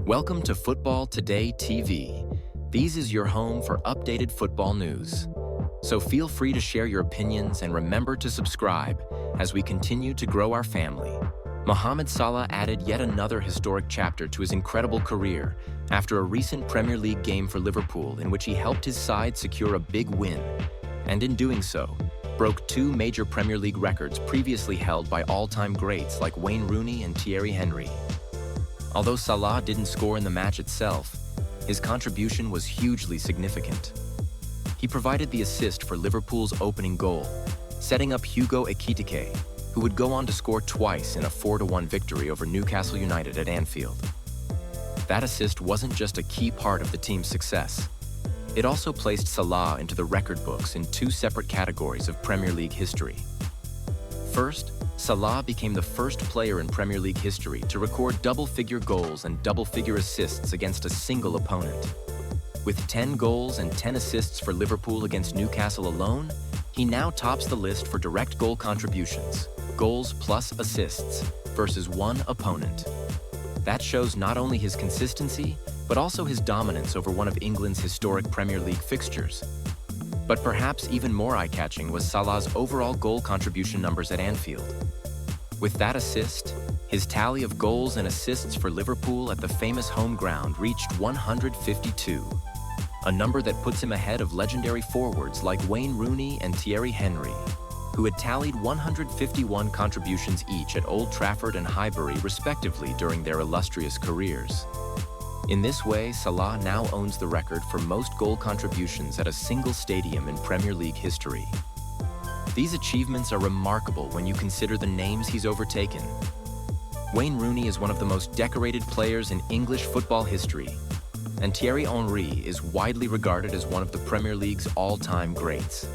Welcome to Football Today TV. These is your home for updated football news. So feel free to share your opinions and remember to subscribe as we continue to grow our family. Mohamed Salah added yet another historic chapter to his incredible career after a recent Premier League game for Liverpool in which he helped his side secure a big win, and in doing so, broke two major Premier League records previously held by all-time greats like Wayne Rooney and Thierry Henry. Although Salah didn't score in the match itself, his contribution was hugely significant. He provided the assist for Liverpool's opening goal, setting up Hugo Ekitike, who would go on to score twice in a 4-1 victory over Newcastle United at Anfield. That assist wasn't just a key part of the team's success. It also placed Salah into the record books in two separate categories of Premier League history. First, Salah became the first player in Premier League history to record double-figure goals and double-figure assists against a single opponent. With 10 goals and 10 assists for Liverpool against Newcastle alone, he now tops the list for direct goal contributions, goals plus assists, versus one opponent. That shows not only his consistency, but also his dominance over one of England's historic Premier League fixtures. But perhaps even more eye-catching was Salah's overall goal contribution numbers at Anfield. With that assist, his tally of goals and assists for Liverpool at the famous home ground reached 152, a number that puts him ahead of legendary forwards like Wayne Rooney and Thierry Henry, who had tallied 151 contributions each at Old Trafford and Highbury respectively during their illustrious careers. In this way, Salah now owns the record for most goal contributions at a single stadium in Premier League history. These achievements are remarkable when you consider the names he's overtaken. Wayne Rooney is one of the most decorated players in English football history, and Thierry Henry is widely regarded as one of the Premier League's all-time greats.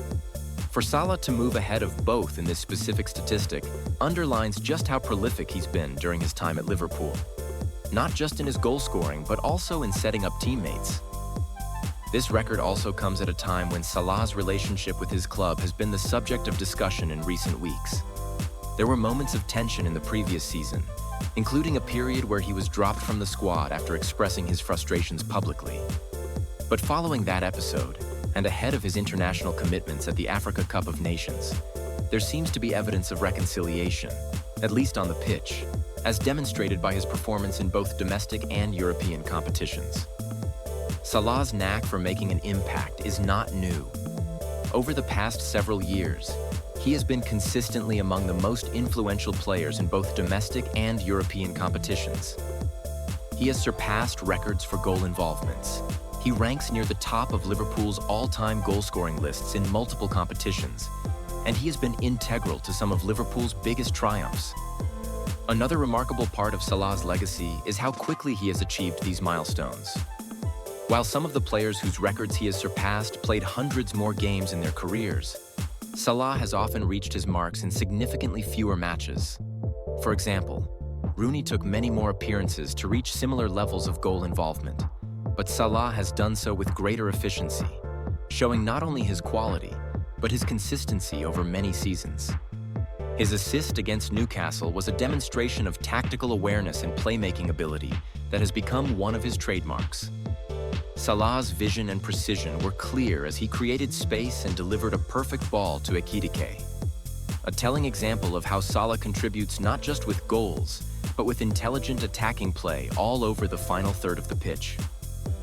For Salah to move ahead of both in this specific statistic underlines just how prolific he's been during his time at Liverpool. Not just in his goal scoring, but also in setting up teammates. This record also comes at a time when Salah's relationship with his club has been the subject of discussion in recent weeks. There were moments of tension in the previous season, including a period where he was dropped from the squad after expressing his frustrations publicly. But following that episode, and ahead of his international commitments at the Africa Cup of Nations, there seems to be evidence of reconciliation, at least on the pitch, as demonstrated by his performance in both domestic and European competitions. Salah's knack for making an impact is not new. Over the past several years, he has been consistently among the most influential players in both domestic and European competitions. He has surpassed records for goal involvements. He ranks near the top of Liverpool's all-time goal-scoring lists in multiple competitions, and he has been integral to some of Liverpool's biggest triumphs. Another remarkable part of Salah's legacy is how quickly he has achieved these milestones. While some of the players whose records he has surpassed played hundreds more games in their careers, Salah has often reached his marks in significantly fewer matches. For example, Rooney took many more appearances to reach similar levels of goal involvement, but Salah has done so with greater efficiency, showing not only his quality, but his consistency over many seasons. His assist against Newcastle was a demonstration of tactical awareness and playmaking ability that has become one of his trademarks. Salah's vision and precision were clear as he created space and delivered a perfect ball to Ekitike. A telling example of how Salah contributes not just with goals, but with intelligent attacking play all over the final third of the pitch.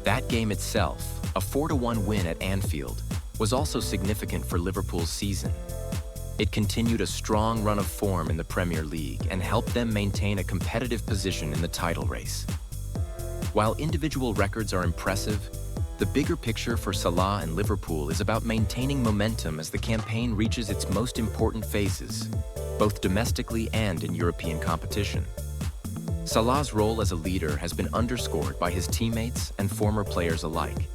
That game itself, a 4-1 win at Anfield, was also significant for Liverpool's season. It continued a strong run of form in the Premier League and helped them maintain a competitive position in the title race. While individual records are impressive, the bigger picture for Salah and Liverpool is about maintaining momentum as the campaign reaches its most important phases, both domestically and in European competition. Salah's role as a leader has been underscored by his teammates and former players alike.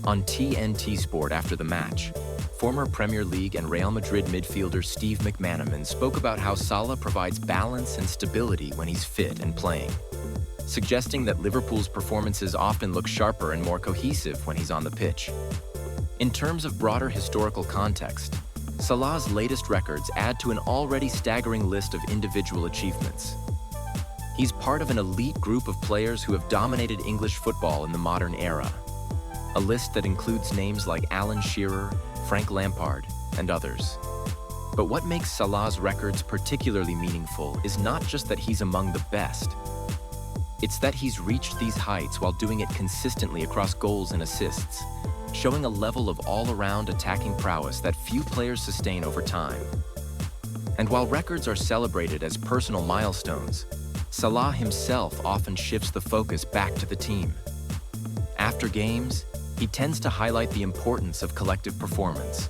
On TNT Sport after the match, former Premier League and Real Madrid midfielder Steve McManaman spoke about how Salah provides balance and stability when he's fit and playing, suggesting that Liverpool's performances often look sharper and more cohesive when he's on the pitch. In terms of broader historical context, Salah's latest records add to an already staggering list of individual achievements. He's part of an elite group of players who have dominated English football in the modern era. A list that includes names like Alan Shearer, Frank Lampard, and others. But what makes Salah's records particularly meaningful is not just that he's among the best. It's that he's reached these heights while doing it consistently across goals and assists, showing a level of all-around attacking prowess that few players sustain over time. And while records are celebrated as personal milestones, Salah himself often shifts the focus back to the team. After games, he tends to highlight the importance of collective performance,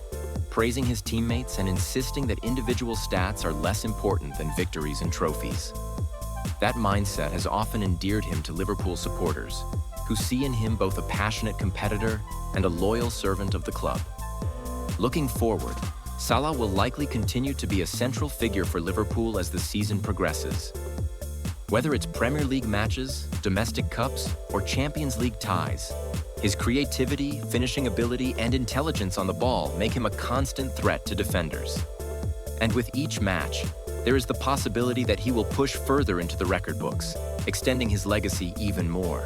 praising his teammates and insisting that individual stats are less important than victories and trophies. That mindset has often endeared him to Liverpool supporters, who see in him both a passionate competitor and a loyal servant of the club. Looking forward, Salah will likely continue to be a central figure for Liverpool as the season progresses. Whether it's Premier League matches, domestic cups, or Champions League ties, his creativity, finishing ability, and intelligence on the ball make him a constant threat to defenders. And with each match, there is the possibility that he will push further into the record books, extending his legacy even more.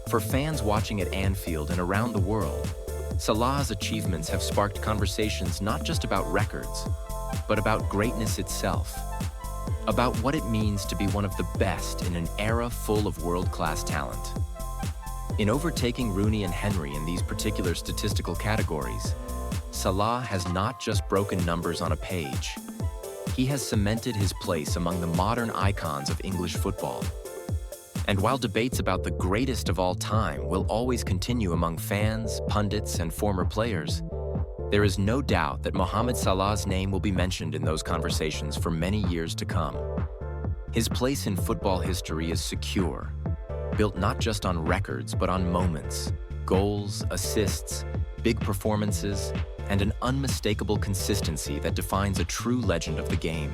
For fans watching at Anfield and around the world, Salah's achievements have sparked conversations not just about records, but about greatness itself. About what it means to be one of the best in an era full of world-class talent. In overtaking Rooney and Henry in these particular statistical categories, Salah has not just broken numbers on a page. He has cemented his place among the modern icons of English football. And while debates about the greatest of all time will always continue among fans, pundits, and former players, there is no doubt that Mohamed Salah's name will be mentioned in those conversations for many years to come. His place in football history is secure, built not just on records but on moments, goals, assists, big performances, and an unmistakable consistency that defines a true legend of the game.